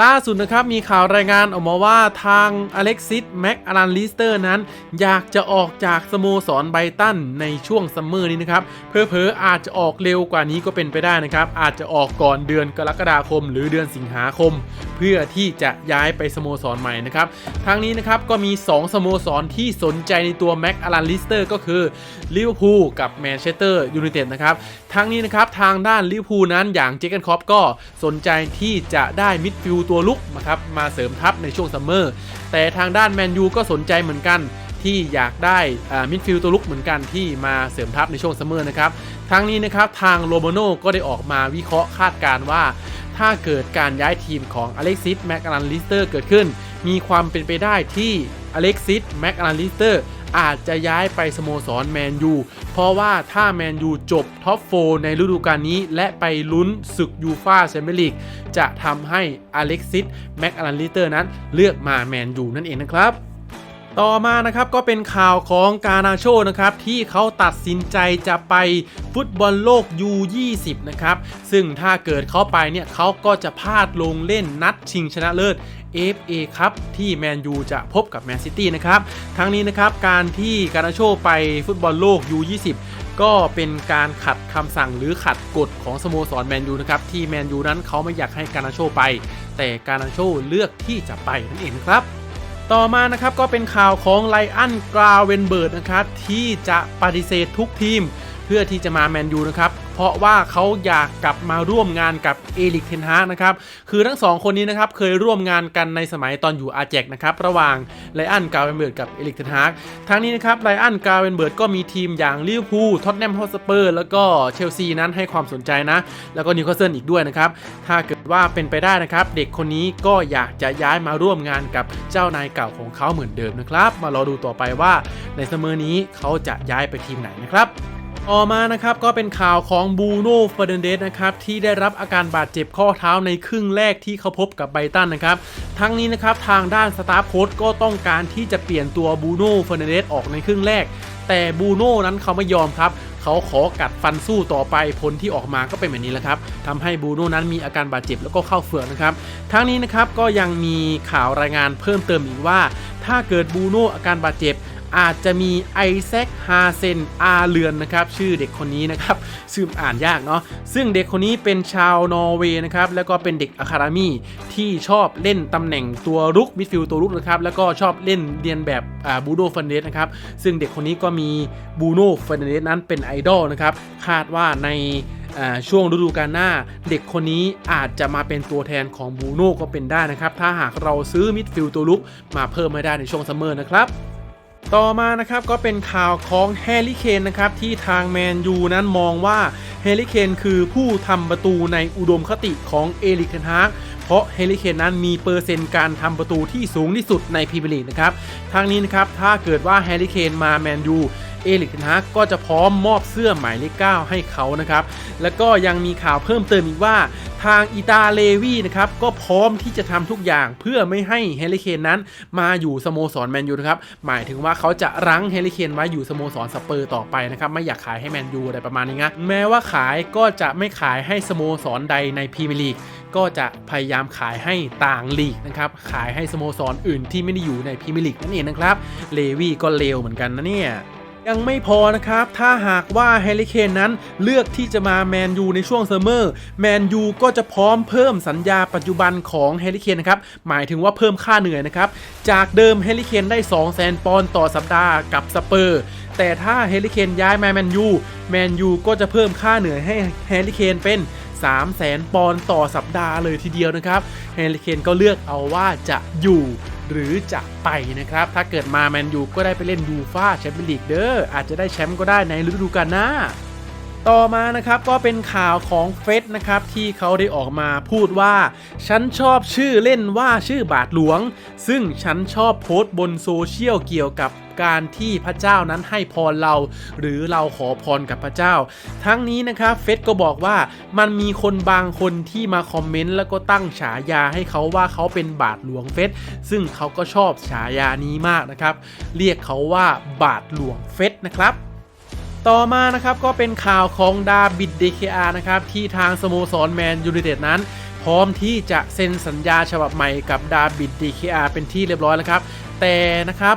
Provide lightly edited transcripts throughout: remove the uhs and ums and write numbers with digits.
ล่าสุดนะครับมีข่าวรายงานออกมาว่าทางอเล็กซิสแม็กอารันลิสเตอร์นั้นอยากจะออกจากสโมสรไบรตันในช่วงซัมเมอร์นี้นะครับเผลอๆอาจจะออกเร็วกว่านี้ก็เป็นไปได้นะครับอาจจะออกก่อนเดือนกรกฎาคมหรือเดือนสิงหาคมเพื่อที่จะย้ายไปสโมสรใหม่นะครับทั้งนี้นะครับก็มี2สโมสรที่สนใจในตัวแม็กอารันลิสเตอร์ก็คือลิเวอร์พูลกับแมนเชสเตอร์ยูไนเต็ดนะครับทั้งนี้นะครับทางด้านลิเวอร์พูลนั้นอย่างเจอร์เกนคล็อปก็สนใจที่จะได้มิดฟิลด์ตัวลุกนะครับมาเสริมทัพในช่วงซัมเมอร์แต่ทางด้านแมนยูก็สนใจเหมือนกันที่อยากได้มิดฟิลด์ตัวลุกเหมือนกันที่มาเสริมทัพในช่วงซัมเมอร์นะครับทั้งนี้นะครับทางโรมาโน่ก็ได้ออกมาวิเคราะห์คาดการณ์ว่าถ้าเกิดการย้ายทีมของอเล็กซิสแม็กอารันลิสเตอร์เกิดขึ้นมีความเป็นไปได้ที่อเล็กซิสแม็กอารันลิสเตอร์อาจจะย้ายไปสโมสรแมนยูเพราะว่าถ้าแมนยูจบท็อป4ในฤดูกาลนี้และไปลุ้นศึกยูฟ่าแชมเปี้ยนลีกจะทำให้อเล็กซิสแม็กอารันลิสเตอร์นั้นเลือกมาแมนยูนั่นเองนะครับต่อมานะครับก็เป็นข่าวของกานาโชนะครับที่เขาตัดสินใจจะไปฟุตบอลโลก U20 นะครับซึ่งถ้าเกิดเขาไปเนี่ยเขาก็จะพลาดลงเล่นนัดชิงชนะเลิศ FA ครับที่แมนยูจะพบกับแมนซิตี้นะครับทั้งนี้นะครับการที่กานาโชไปฟุตบอลโลก U20 ก็เป็นการขัดคำสั่งหรือขัดกฎของสโมสรแมนยูนะครับที่แมนยูนั้นเขาไม่อยากให้กานาโชไปแต่กานาโชเลือกที่จะไปนั่นเองครับต่อมานะครับก็เป็นข่าวของไลอันกราเวนเบิร์ดนะครับที่จะปฏิเสธทุกทีมเพื่อที่จะมาแมนยูนะครับเพราะว่าเขาอยากกลับมาร่วมงานกับเอริกเทนฮากนะครับคือทั้ง2คนนี้นะครับเคยร่วมงานกันในสมัยตอนอยู่อาแจกนะครับระหว่างไลอันกราเวนเบิร์ดกับเอริกเทนฮากทั้งนี้นะครับไลอันกราเวนเบิร์ดก็มีทีมอย่างลิเวอร์พูลท็อตแนมฮอตสเปอร์แล้วก็เชลซีนั้นให้ความสนใจนะแล้วก็นิวคาสเซิลอีกด้วยนะครับถ้าเกิดว่าเป็นไปได้นะครับเด็กคนนี้ก็อยากจะย้ายมาร่วมงานกับเจ้านายเก่าของเขาเหมือนเดิมนะครับมารอดูต่อไปว่าในซัมเมอร์นี้เขาจะย้ายไปทีมไหนนะครับต่อมานะครับก็เป็นข่าวของบรูโน่เฟอร์นันเดสนะครับที่ได้รับอาการบาดเจ็บข้อเท้าในครึ่งแรกที่เขาพบกับไบรตันนะครับทั้งนี้นะครับทางด้านสตาฟโค้ชก็ต้องการที่จะเปลี่ยนตัวบรูโน่เฟอร์นันเดสออกในครึ่งแรกแต่บรูโน่นั้นเขาไม่ยอมครับเขาขอกัดฟันสู้ต่อไปผลที่ออกมาก็เป็นแบบนี้แหละครับทำให้บรูโน่นั้นมีอาการบาดเจ็บแล้วก็เข้าเฝือกนะครับทั้งนี้นะครับก็ยังมีข่าวรายงานเพิ่มเติมอีกว่าถ้าเกิดบรูโน่อาการบาดเจ็บอาจจะมีไอแซคฮาเซนอาเลือนนะครับชื่อเด็กคนนี้นะครับชื่ออ่านยากเนาะซึ่งเด็กคนนี้เป็นชาวนอร์เวย์นะครับแล้วก็เป็นเด็กอะคาเดมี่ที่ชอบเล่นตำแหน่งตัวรุกมิดฟิลด์ตัวรุกนะครับแล้วก็ชอบเล่นเรียนแบบบรูโน่เฟอร์นันเดสนะครับซึ่งเด็กคนนี้ก็มีบรูโน่เฟอร์นันเดสนั้นเป็นไอดอลนะครับคาดว่าในช่วงฤดูกาลหน้าเด็กคนนี้อาจจะมาเป็นตัวแทนของบรูโน่ก็เป็นได้นะครับถ้าหากเราซื้อมิดฟิลด์ตัวรุกมาเพิ่มไม่ได้ในช่วงซัมเมอร์นะครับต่อมานะครับก็เป็นข่าวของแฮร์รี่เคนนะครับที่ทางแมนยูนั้นมองว่าแฮร์รี่เคนคือผู้ทำประตูในอุดมคติของเอริกเทนฮากเพราะแฮร์รี่เคนนั้นมีเปอร์เซ็นต์การทำประตูที่สูงที่สุดในพรีเมียร์ลีกนะครับทางนี้นะครับถ้าเกิดว่าแฮร์รี่เคนมาแมนยูเอริกเทนฮากก็จะพร้อมมอบเสื้อหมายเลข 9ให้เขานะครับแล้วก็ยังมีข่าวเพิ่มเติมอีกว่าทางอิตาเลวีนะครับก็พร้อมที่จะทำทุกอย่างเพื่อไม่ให้แฮร์รี่เคนนั้นมาอยู่สโมสรแมนยูนะครับหมายถึงว่าเขาจะรั้งแฮร์รี่เคนไว้อยู่สโมสรสเปอร์ต่อไปนะครับไม่อยากขายให้แมนยูอะไรประมาณนี้นะแม้ว่าขายก็จะไม่ขายให้สโมสรใดในพรีเมียร์ลีกก็จะพยายามขายให้ต่างลีกนะครับขายให้สโมสรอื่นที่ไม่ได้อยู่ในพรีเมียร์ลีกนั่นเองนะครับเลวีก็เลวเหมือนกันนะเนี่ยยังไม่พอนะครับถ้าหากว่าแฮร์รี่เคนนั้นเลือกที่จะมาแมนยูในช่วงซัมเมอร์แมนยูก็จะพร้อมเพิ่มสัญญาปัจจุบันของแฮร์รี่เคนนะครับหมายถึงว่าเพิ่มค่าเหนื่อยนะครับจากเดิมแฮร์รี่เคนได้ 200,000 ปอนด์ต่อสัปดาห์กับสเปอร์แต่ถ้าแฮร์รี่เคนย้ายมาแมนยูก็จะเพิ่มค่าเหนื่อยให้แฮร์รี่เคนเป็น 300,000 ปอนด์ต่อสัปดาห์เลยทีเดียวนะครับแฮร์รี่เคนก็เลือกเอาว่าจะอยู่หรือจะไปนะครับถ้าเกิดมาแมนยูก็ได้ไปเล่นยูฟ่าแชมเปี้ยนลีกเด้ออาจจะได้แชมป์ก็ได้ในฤดูกาลหน้าต่อมานะครับก็เป็นข่าวของเฟสนะครับที่เขาได้ออกมาพูดว่าฉันชอบชื่อเล่นว่าชื่อบาทหลวงซึ่งฉันชอบโพสต์บนโซเชียลเกี่ยวกับการที่พระเจ้านั้นให้พรเราหรือเราขอพรกับพระเจ้าทั้งนี้นะครับเฟสก็บอกว่ามันมีคนบางคนที่มาคอมเมนต์แล้วก็ตั้งฉายาให้เขาว่าเขาเป็นบาทหลวงเฟสซึ่งเขาก็ชอบฉายานี้มากนะครับเรียกเขาว่าบาทหลวงเฟสนะครับต่อมานะครับก็เป็นข่าวของดาบิดเดเคอานะครับที่ทางสโมสรแมนยูไนเต็ดนั้น พร้อมที่จะเซ็นสัญญาฉบับใหม่กับดาวิด DKR เป็นที่เรียบร้อยแล้วครับแต่นะครับ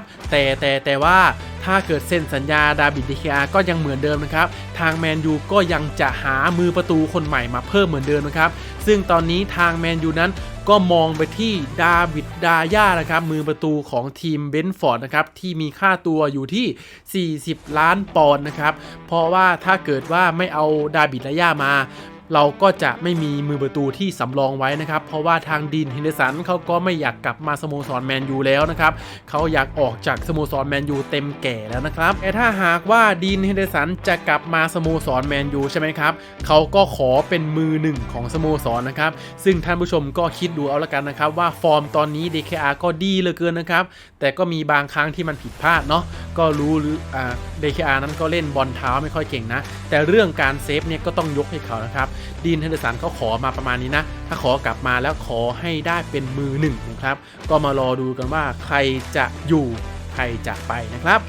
แต่ว่าถ้าเกิดเซ็นสัญญาดาวิด DKR ก็ยังเหมือนเดิมนะครับทางแมนยูก็ยังจะหามือประตูคนใหม่มาเพิ่มเหมือนเดิมนะครับซึ่งตอนนี้ทางแมนยูนั้นก็มองไปที่ดาวิด ดาย่านะครับมือประตูของทีมเบนฟอร์ดนะครับที่มีค่าตัวอยู่ที่40 ล้านปอนด์นะครับเพราะว่าถ้าเกิดว่าไม่เอาดาวิด ดาย่ามาเราก็จะไม่มีมือประตูที่สำรองไว้นะครับเพราะว่าทางดีน เฮนเดอร์สันเขาก็ไม่อยากกลับมาสโมสรแมนยูแล้วนะครับเขาอยากออกจากสโมสรแมนยูเต็มแก่แล้วนะครับแต่ถ้าหากว่าดีน เฮนเดอร์สันจะกลับมาสโมสรแมนยูใช่ไหมครับเขาก็ขอเป็นมือหนึ่งของสโมสรนะครับซึ่งท่านผู้ชมก็คิดดูเอาละกันนะครับว่าฟอร์มตอนนี้ DKR ก็ดีเหลือเกินนะครับแต่ก็มีบางครั้งที่มันผิดพลาดเนาะก็รู้หรือDKR นั้นก็เล่นบอลเท้าไม่ค่อยเก่งนะแต่เรื่องการเซฟเนี่ยก็ต้องยกให้เขานะครับดีน เฮนเดอร์สันเขาขอมาประมาณนี้นะถ้าขอกลับมาแล้วขอให้ได้เป็นมือหนึ่งนะครับก็มารอดูกันว่าใครจะอยู่ใครจะไปนะครับ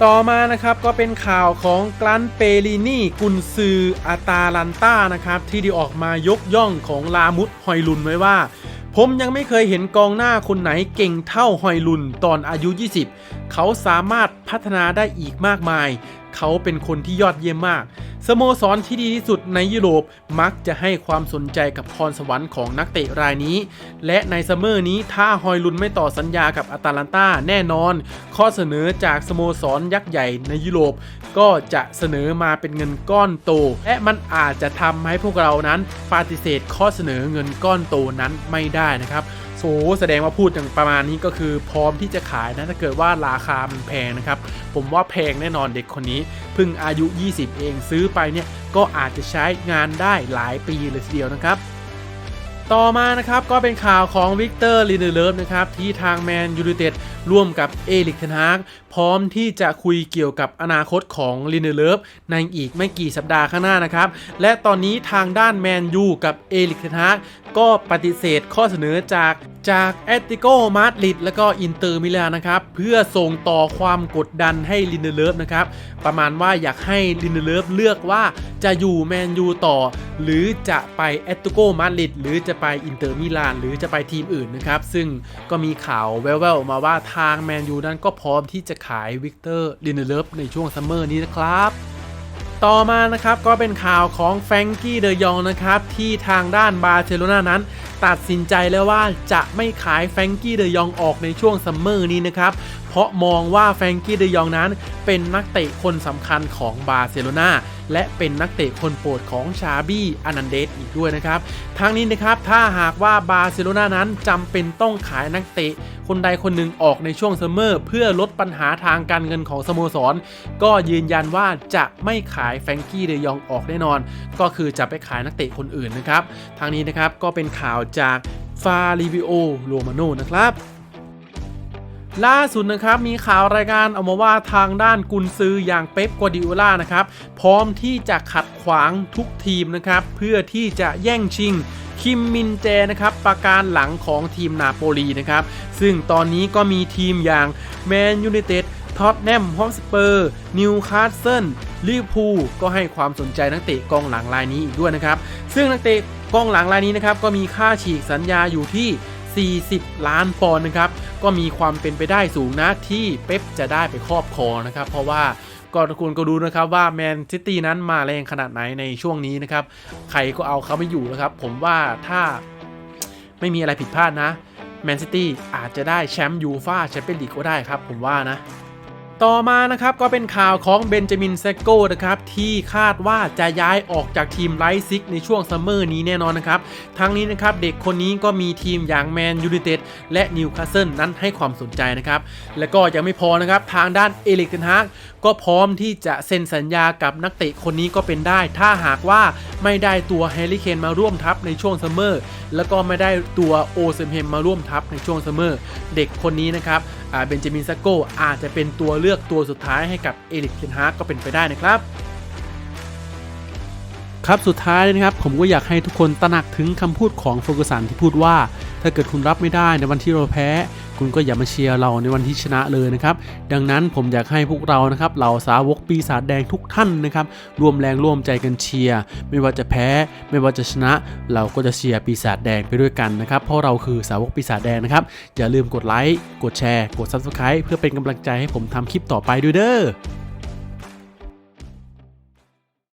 ต่อมานะครับก็เป็นข่าวของกลันเปลินีกุนซืออาตาลันต้านะครับที่ได้ออกมายกย่องของลามุดฮอยลุนไว้ว่าผมยังไม่เคยเห็นกองหน้าคนไหนเก่งเท่าฮอยลุนตอนอายุ 20เขาสามารถพัฒนาได้อีกมากมายเขาเป็นคนที่ยอดเยี่ยมมากสโมสรที่ดีที่สุดในยุโรปมักจะให้ความสนใจกับพรสวรรค์ของนักเตะรายนี้และในซัมเมอร์นี้ถ้าฮอยลุนไม่ต่อสัญญากับอาตาลันต้าแน่นอนข้อเสนอจากสโมสรยักษ์ใหญ่ในยุโรปก็จะเสนอมาเป็นเงินก้อนโตและมันอาจจะทำให้พวกเรานั้นปฏิเสธข้อเสนอเงินก้อนโตนั้นไม่ได้นะครับแสดงว่าพูดอย่างประมาณนี้ก็คือพร้อมที่จะขายนะถ้าเกิดว่าราคามันแพงนะครับผมว่าแพงแน่นอนเด็กคนนี้เพิ่งอายุ20เองซื้อไปเนี่ยก็อาจจะใช้งานได้หลายปีเลยทีเดียวนะครับต่อมานะครับก็เป็นข่าวของวิกเตอร์ ลินเดเลฟนะครับที่ทางแมนยูไนเต็ดร่วมกับเอริก เทนฮากพร้อมที่จะคุยเกี่ยวกับอนาคตของ ลินเดเลฟในอีกไม่กี่สัปดาห์ข้างหน้านะครับและตอนนี้ทางด้านแมนยูกับเอริก เทนฮากก็ปฏิเสธข้อเสนอจากแอตติโก มาดริดและก็อินเตอร์มิลานนะครับเพื่อส่งต่อความกดดันให้ลินเดเลฟนะครับประมาณว่าอยากให้ลินเดเลฟเลือกว่าจะอยู่แมนยูต่อหรือจะไปแอตติโก มาดริดหรือจะไปอินเตอร์มิลานหรือจะไปทีมอื่นนะครับซึ่งก็มีข่าวแว่วๆมาว่าทางแมนยูนั้นก็พร้อมที่จะขายวิกเตอร์ ลินเดเลฟในช่วงซัมเมอร์นี้นะครับต่อมานะครับก็เป็นข่าวของแฟรงกี้ เดยองนะครับที่ทางด้านบาร์เซโลนานั้นตัดสินใจแล้วว่าจะไม่ขายแฟรงกี้ เดยองออกในช่วงซัมเมอร์นี้นะครับเพราะมองว่าแฟรงกี้ เดยองนั้นเป็นนักเตะคนสำคัญของบาร์เซโลนาและเป็นนักเตะคนโปรดของชาบี้ อานันเดสอีกด้วยนะครับทั้งนี้นะครับถ้าหากว่าบาร์เซโลนานั้นจำเป็นต้องขายนักเตะคนใดคนหนึ่งออกในช่วงซัมเมอร์เพื่อลดปัญหาทางการเงินของสโมสรก็ยืนยันว่าจะไม่ขายแฟรงกี้ เดยองออกแน่นอนก็คือจะไปขายนักเตะคนอื่นนะครับทางนี้นะครับก็เป็นข่าวจากฟาริวิโอ โรมาโนนะครับล่าสุดนะครับมีข่าวรายงานออกมาว่าทางด้านกุนซืออย่างเป๊ป กัวร์ดิโอล่านะครับพร้อมที่จะขัดขวางทุกทีมนะครับเพื่อที่จะแย่งชิงคิมมินแจนะครับประการหลังของทีมนาโปลีนะครับซึ่งตอนนี้ก็มีทีมอย่างแมนยูไนเต็ดท็อตแนม ฮอตสเปอร์ นิวคาสเซิล ลิเวอร์พูลก็ให้ความสนใจนักเตะกองหลังรายนี้อีกด้วยนะครับซึ่งนักเตะกองหลังรายนี้นะครับก็มีค่าฉีกสัญญาอยู่ที่40 ล้านปอนด์นะครับก็มีความเป็นไปได้สูงนะที่เป๊ปจะได้ไปครอบครองนะครับเพราะว่าก็ทุกคนก็ดูนะครับว่าแมนซิตี้นั้นมาแรงขนาดไหนในช่วงนี้นะครับใครก็เอาเขาไม่อยู่แล้วครับผมว่าถ้าไม่มีอะไรผิดพลาดนะแมนซิตี้อาจจะได้แชมป์ยูฟ่าแชมเปี้ยนลีกก็ได้ครับผมว่านะต่อมานะครับก็เป็นข่าวของเบนจามิน เซโก้นะครับที่คาดว่าจะย้ายออกจากทีมไลป์ซิกในช่วงซัมเมอร์นี้แน่นอนนะครับทั้งนี้นะครับเด็กคนนี้ก็มีทีมอย่างแมนยูไนเต็ดและนิวคาสเซิลนั้นให้ความสนใจนะครับและก็ยังไม่พอนะครับทางด้านเอริก เทนฮากก็พร้อมที่จะเซ็นสัญญากับนักเตะคนนี้ก็เป็นได้ถ้าหากว่าไม่ได้ตัวแฮร์รี่ เคนมาร่วมทัพในช่วงซัมเมอร์แล้วก็ไม่ได้ตัวโอเซมเฮมมาร่วมทัพในช่วงซัมเมอร์เด็กคนนี้นะครับเบนจามิน เซโก้อาจจะเป็นตัวเลือกตัวสุดท้ายให้กับเอริก เทนฮากก็เป็นไปได้นะครับครับสุดท้ายนะครับผมก็อยากให้ทุกคนตระหนักถึงคำพูดของเฟอร์กูสันที่พูดว่าถ้าเกิดคุณรับไม่ได้ในวันที่เราแพ้ คุณก็อย่ามาเชียร์เราในวันที่ชนะเลยนะครับดังนั้นผมอยากให้พวกเรานะครับเหล่าสาวกปีศาจแดงทุกท่านนะครับร่วมแรงร่วมใจกันเชียร์ไม่ว่าจะแพ้ไม่ว่าจะชนะเราก็จะเชียร์ปีศาจแดงไปด้วยกันนะครับเพราะเราคือสาวกปีศาจแดงนะครับอย่าลืมกดไลค์กดแชร์กด Subscribe เพื่อเป็นกำลังใจให้ผมทำคลิปต่อไปด้วยเด้อ